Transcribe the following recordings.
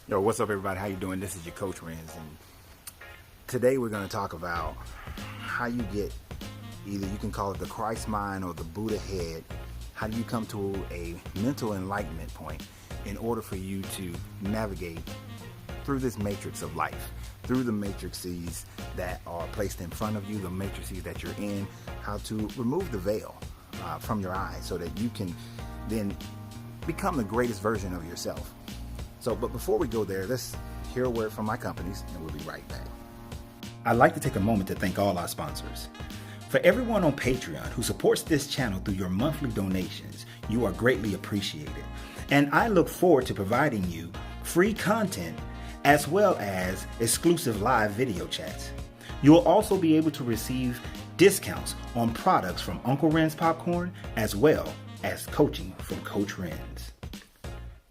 Yo, what's up, everybody? How you doing? This is your coach Renz, and today we're going to talk about how you get, either you can call it the Christ mind or the Buddha head. How do you come to a mental enlightenment point in order for you to navigate through this matrix of life, through the matrices that are placed in front of you, the matrices that you're in, how to remove the veil from your eyes so that you can then become the greatest version of yourself. So, but before we go there, let's hear a word from my companies, and we'll be right back. I'd like to take a moment to thank all our sponsors. For everyone on Patreon who supports this channel through your monthly donations, you are greatly appreciated. And I look forward to providing you free content as well as exclusive live video chats. You will also be able to receive discounts on products from Uncle Ren's Popcorn as well as coaching from Coach Renz.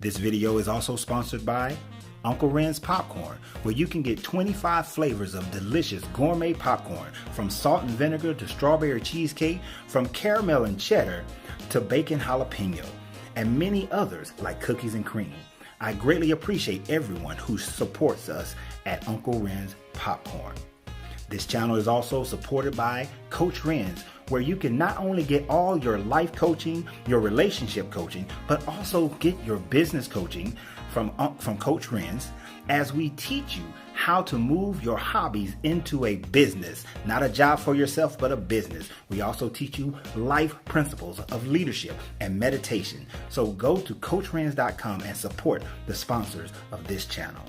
This video is also sponsored by Uncle Ren's Popcorn, where you can get 25 flavors of delicious gourmet popcorn, from salt and vinegar to strawberry cheesecake, from caramel and cheddar to bacon jalapeno, and many others like cookies and cream. I greatly appreciate everyone who supports us at Uncle Ren's Popcorn. This channel is also supported by Coach Renz, where you can not only get all your life coaching, your relationship coaching, but also get your business coaching from Coach Renz, as we teach you how to move your hobbies into a business, not a job for yourself, but a business. We also teach you life principles of leadership and meditation. So go to CoachRenz.com and support the sponsors of this channel.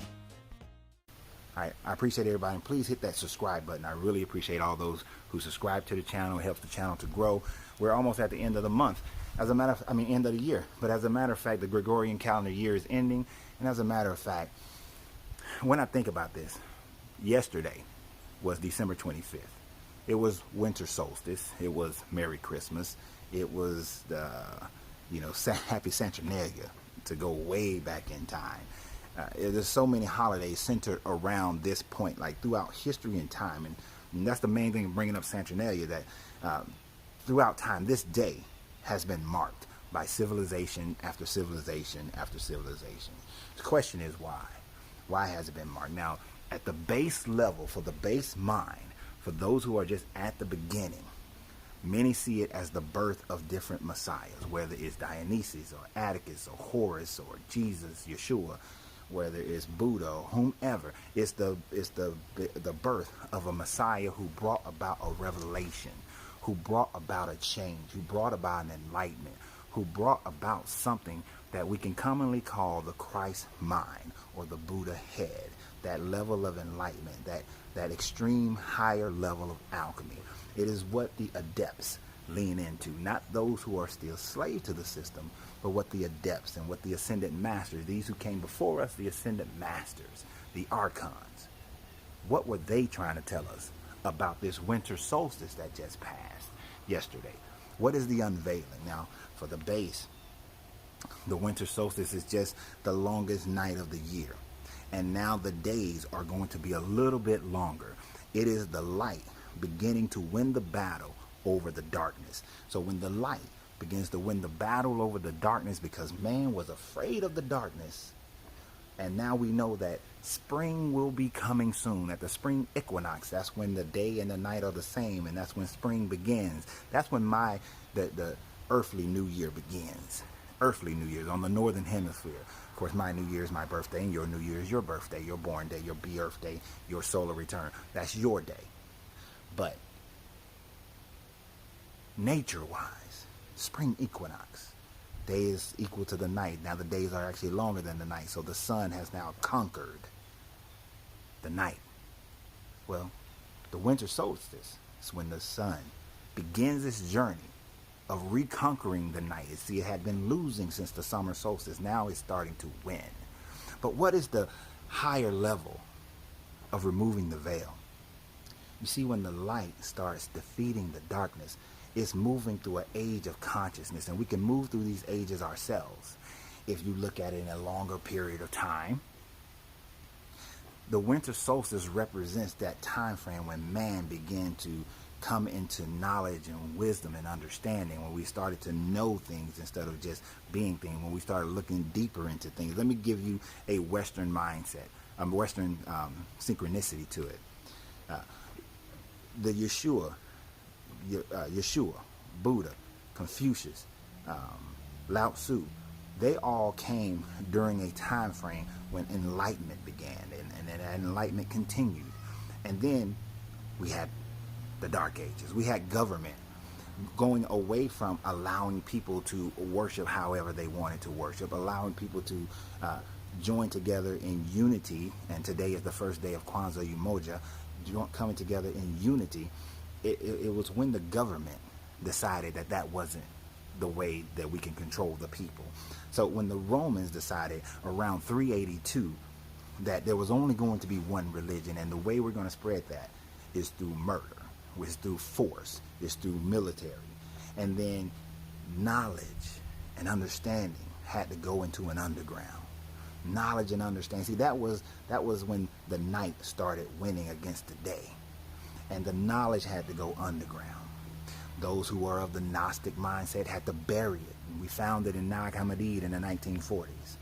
I appreciate everybody, and please hit that subscribe button. I really appreciate all those who subscribe to the channel. It helps the channel to grow. We're almost at the end of the month. End of the year. But as a matter of fact, the Gregorian calendar year is ending. And as a matter of fact, when I think about this, yesterday was December 25th. It was winter solstice. It was Merry Christmas. It was the, Happy Saturnalia, to go way back in time. There's so many holidays centered around this point, like throughout history and time. And that's the main thing of bringing up Saturnalia, that throughout time, this day has been marked by civilization after civilization after civilization. The question is why? Why has it been marked? Now, at the base level, for the base mind, for those who are just at the beginning, many see it as the birth of different messiahs, whether it's Dionysus or Atticus or Horus or Jesus, Yeshua, whether it's Buddha or whomever. It's the birth of a Messiah who brought about a revelation, who brought about a change, who brought about an enlightenment, who brought about something that we can commonly call the Christ mind or the Buddha head, that level of enlightenment, that extreme higher level of alchemy. It is what the adepts lean into, not those who are still slave to the system, but what the adepts and what the ascendant masters, these who came before us, the ascendant masters, the archons, what were they trying to tell us about this winter solstice that just passed yesterday? What is the unveiling? Now, for the base, the winter solstice is just the longest night of the year. And now the days are going to be a little bit longer. It is the light beginning to win the battle over the darkness. So when the light begins to win the battle over the darkness, because man was afraid of the darkness, and now we know that spring will be coming soon. At the spring equinox, that's when the day and the night are the same, and that's when spring begins. That's when the earthly new year begins. Earthly new year on the northern hemisphere. Of course, my new year is my birthday, and your new year is your birthday, your born day, your birth day, your solar return. That's your day. But nature-wise, spring equinox, day is equal to the night. Now the days are actually longer than the night, so the sun has now conquered the night. Well, the winter solstice is when the sun begins its journey of reconquering the night. See, it had been losing since the summer solstice. Now it's starting to win. But what is the higher level of removing the veil? You see, when the light starts defeating the darkness, it's moving through an age of consciousness, and we can move through these ages ourselves. If you look at it in a longer period of time, the winter solstice represents that time frame when man began to come into knowledge and wisdom and understanding, when we started to know things instead of just being things, when we started looking deeper into things. Let me give you a Western mindset, a Western synchronicity to it. The Yeshua, Buddha, Confucius, Lao Tzu, they all came during a time frame when enlightenment began, and that enlightenment continued. And then we had the Dark Ages. We had government going away from allowing people to worship however they wanted to worship, allowing people to join together in unity. And today is the first day of Kwanzaa Umoja, coming together in unity. It was when the government decided that that wasn't the way that we can control the people. So when the Romans decided around 382 that there was only going to be one religion, and the way we're going to spread that is through murder, is through force, is through military. And then knowledge and understanding had to go into an underground. Knowledge and understanding. See, that was when the night started winning against the day. And the knowledge had to go underground. Those who were of the Gnostic mindset had to bury it. And we found it in Nag Hammadi in the 1940s.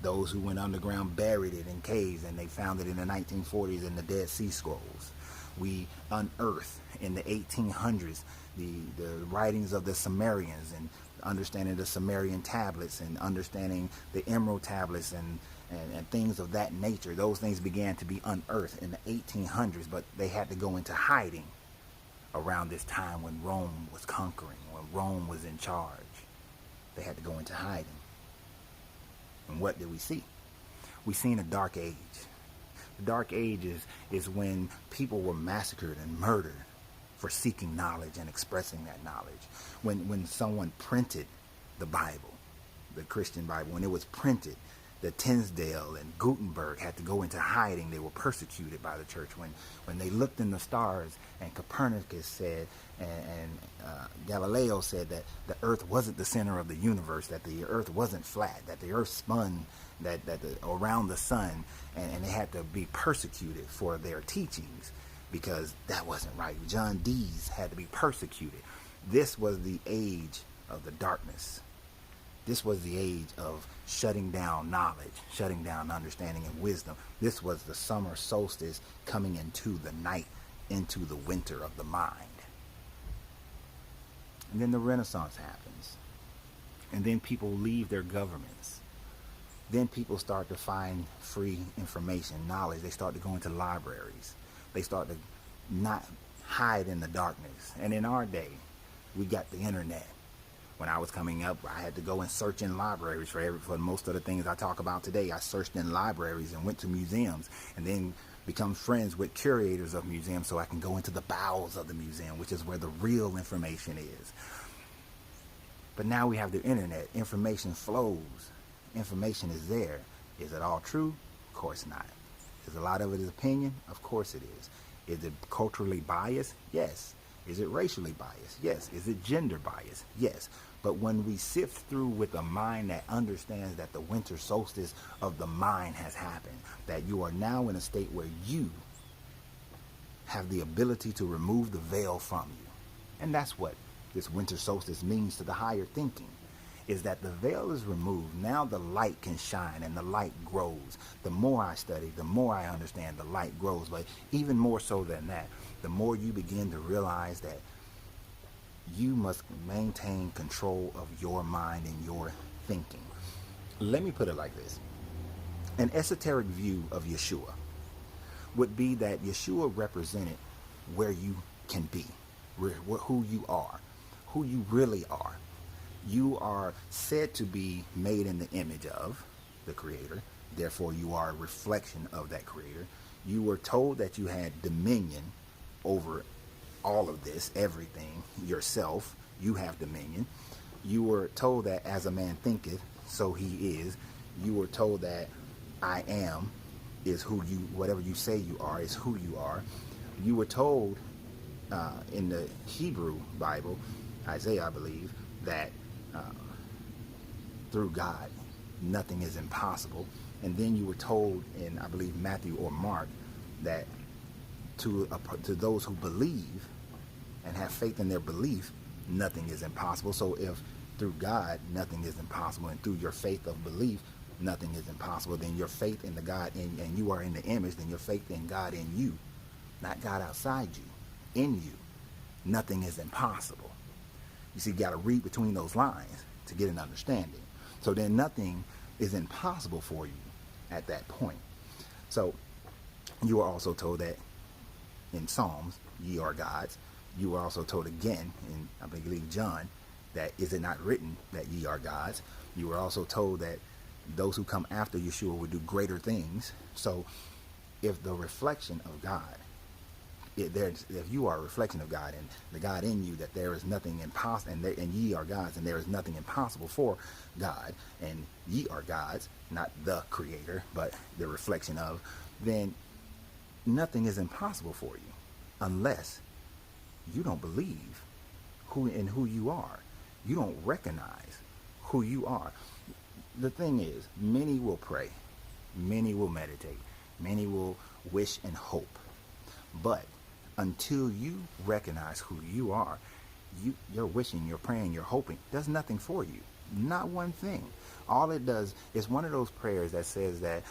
Those who went underground buried it in caves, and they found it in the 1940s in the Dead Sea Scrolls. We unearthed in the 1800s the writings of the Sumerians, and understanding the Sumerian tablets and understanding the emerald tablets and things of that nature. Those things began to be unearthed in the 1800s, but they had to go into hiding around this time when Rome was conquering, when Rome was in charge. They had to go into hiding. And what did we see? We seen a dark age. The dark age is when people were massacred and murdered for seeking knowledge and expressing that knowledge. When someone printed the Bible, the Christian Bible, when it was printed, the Tinsdale and Gutenberg had to go into hiding. They were persecuted by the church. When they looked in the stars, and Copernicus said, and Galileo said that the earth wasn't the center of the universe, that the earth wasn't flat, that the earth spun around the sun, and they had to be persecuted for their teachings because that wasn't right. John Dees had to be persecuted. This was the age of the darkness. This was the age of shutting down knowledge, shutting down understanding and wisdom. This was the summer solstice coming into the night, into the winter of the mind. And then the Renaissance happens. And then people leave their governments. Then people start to find free information, knowledge. They start to go into libraries. They start to not hide in the darkness. And in our day, we got the internet. When I was coming up, I had to go and search in libraries for most of the things I talk about today. I searched in libraries and went to museums, and then become friends with curators of museums so I can go into the bowels of the museum, which is where the real information is. But now we have the internet. Information flows. Information is there. Is it all true? Of course not. Is a lot of it is opinion? Of course it is. Is it culturally biased? Yes. Is it racially biased? Yes. Is it gender biased? Yes. But when we sift through with a mind that understands that the winter solstice of the mind has happened, that you are now in a state where you have the ability to remove the veil from you. And that's what this winter solstice means to the higher thinking, is that the veil is removed. Now the light can shine and the light grows. The more I study, the more I understand, the light grows. But even more so than that, the more you begin to realize that you must maintain control of your mind and your thinking. Let me put it like this. An esoteric view of Yeshua would be that Yeshua represented where you can be, who you are, who you really are. You are said to be made in the image of the Creator. Therefore, you are a reflection of that Creator. You were told that you had dominion over all of this, everything, yourself. You have dominion. You were told that as a man thinketh, so he is. You were told that I am is who you, whatever you say you are is who you are. You were told in the Hebrew Bible, Isaiah, I believe, that through God, nothing is impossible. And then you were told in, I believe, Matthew or Mark, that to those who believe, and have faith in their belief, nothing is impossible. So if through God nothing is impossible, and through your faith of belief nothing is impossible, then your faith in the God and you are in the image, then your faith in God in you, not God outside you, in you, nothing is impossible. You see, you got to read between those lines to get an understanding. So then nothing is impossible for you at that point. So you are also told that in Psalms, ye are gods. You were also told again in, I believe, John, that is it not written that ye are gods? You were also told that those who come after Yeshua will do greater things. So if the reflection of God, if you are a reflection of God and the God in you, that there is nothing impossible, and ye are gods, and there is nothing impossible for God, and ye are gods, not the creator, but the reflection of, then nothing is impossible for you unless you don't believe who you are. You don't recognize who you are. The thing is, many will pray, many will meditate, many will wish and hope, but until you recognize who you are, you're wishing, you're praying, you're hoping, does nothing for you. Not one thing. All it does is one of those prayers that says that,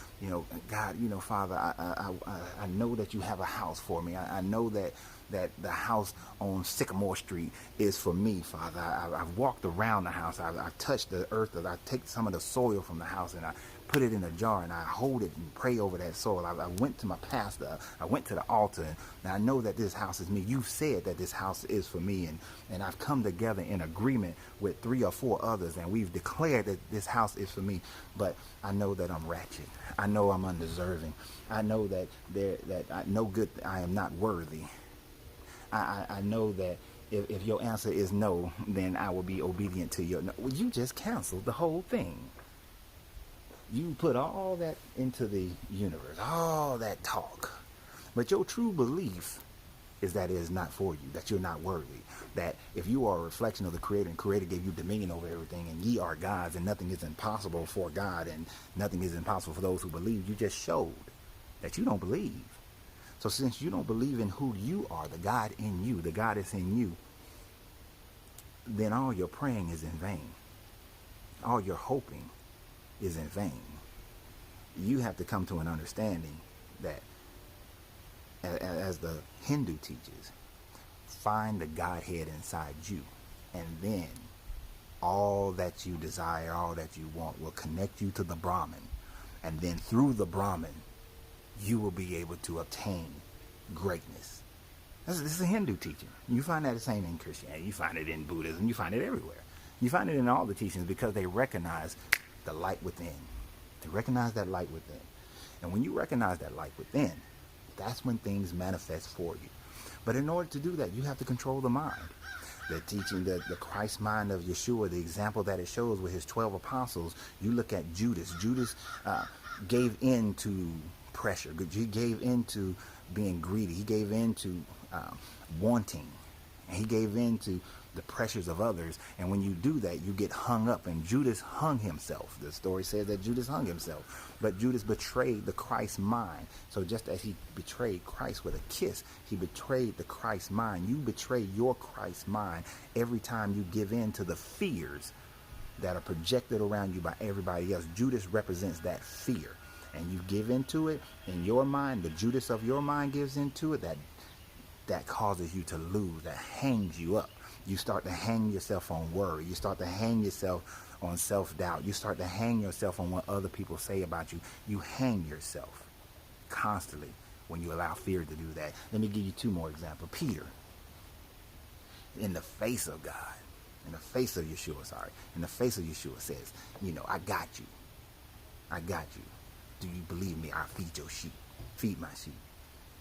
God, Father, I know that you have a house for me. I know that the house on Sycamore Street is for me, Father. I've walked around the house. I've touched the earth. I take some of the soil from the house and I put it in a jar and I hold it and pray over that soil. I went to my pastor. I went to the altar, and I know that this house is me. You've said that this house is for me, and I've come together in agreement with 3 or 4 others, and we've declared that this house is for me. But I know that I'm ratchet. I know I'm undeserving. I know that no good. I am not worthy. I know that if your answer is no, then I will be obedient to your no. Well, you just canceled the whole thing. You put all that into the universe, all that talk. But your true belief is that it is not for you, that you're not worthy, that if you are a reflection of the Creator, and Creator gave you dominion over everything, and ye are gods, and nothing is impossible for God, and nothing is impossible for those who believe, you just showed that you don't believe. So since you don't believe in who you are, the God in you, the God is in you, then all your praying is in vain. All your hoping is in vain. You have to come to an understanding that, as the Hindu teaches, find the Godhead inside you, and then all that you desire, all that you want will connect you to the Brahman, and then through the Brahman you will be able to obtain greatness. This is a Hindu teaching. You find that the same in Christianity. You find it in Buddhism. You find it everywhere. You find it in all the teachings because they recognize the light within. They recognize that light within. And when you recognize that light within, that's when things manifest for you. But in order to do that, you have to control the mind. The teaching, the Christ mind of Yeshua, the example that it shows with his 12 apostles, you look at Judas. Judas gave in to pressure. He gave in to being greedy. He gave in to wanting. And he gave in to the pressures of others. And when you do that, you get hung up. And Judas hung himself. The story says that Judas hung himself. But Judas betrayed the Christ mind. So just as he betrayed Christ with a kiss, he betrayed the Christ mind. You betray your Christ mind every time you give in to the fears that are projected around you by everybody else. Judas represents that fear. And you give into it in your mind. The Judas of your mind gives into it. That causes you to lose. That hangs you up. You start to hang yourself on worry. You start to hang yourself on self-doubt. You start to hang yourself on what other people say about you. You hang yourself constantly when you allow fear to do that. Let me give you 2 more examples. Peter, in the face of God, in the face of Yeshua, in the face of Yeshua says, I got you. I got you. Do you believe me? I'll feed your sheep. Feed my sheep.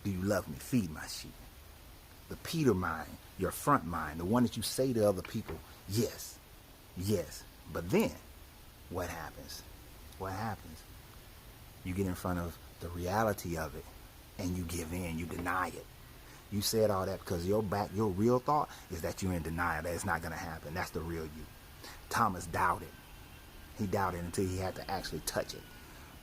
Do you love me? Feed my sheep. The Peter mind, your front mind, the one that you say to other people, yes, yes. But then, what happens? What happens? You get in front of the reality of it, and you give in, you deny it. You said all that because your real thought is that you're in denial, that it's not going to happen. That's the real you. Thomas doubted. He doubted until he had to actually touch it.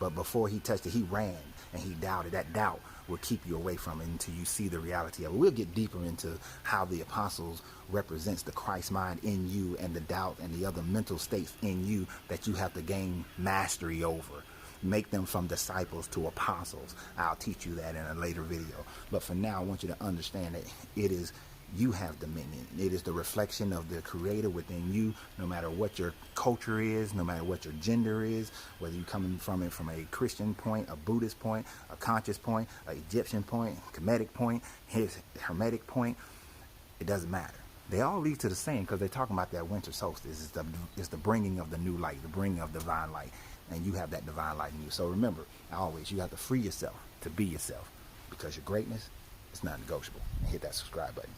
But before he touched it, he ran and he doubted. That doubt will keep you away from it until you see the reality of it. We'll get deeper into how the apostles represents the Christ mind in you and the doubt and the other mental states in you that you have to gain mastery over. Make them from disciples to apostles. I'll teach you that in a later video. But for now, I want you to understand that it is you have dominion. It is the reflection of the Creator within you, no matter what your culture is, no matter what your gender is, whether you're coming from it from a Christian point, a Buddhist point, a conscious point, an Egyptian point, Kemetic point, his Hermetic point, it doesn't matter. They all lead to the same because they're talking about that winter solstice. It's the bringing of the new light, the bringing of divine light. And you have that divine light in you. So remember, always, you have to free yourself to be yourself because your greatness is not negotiable. And hit that subscribe button.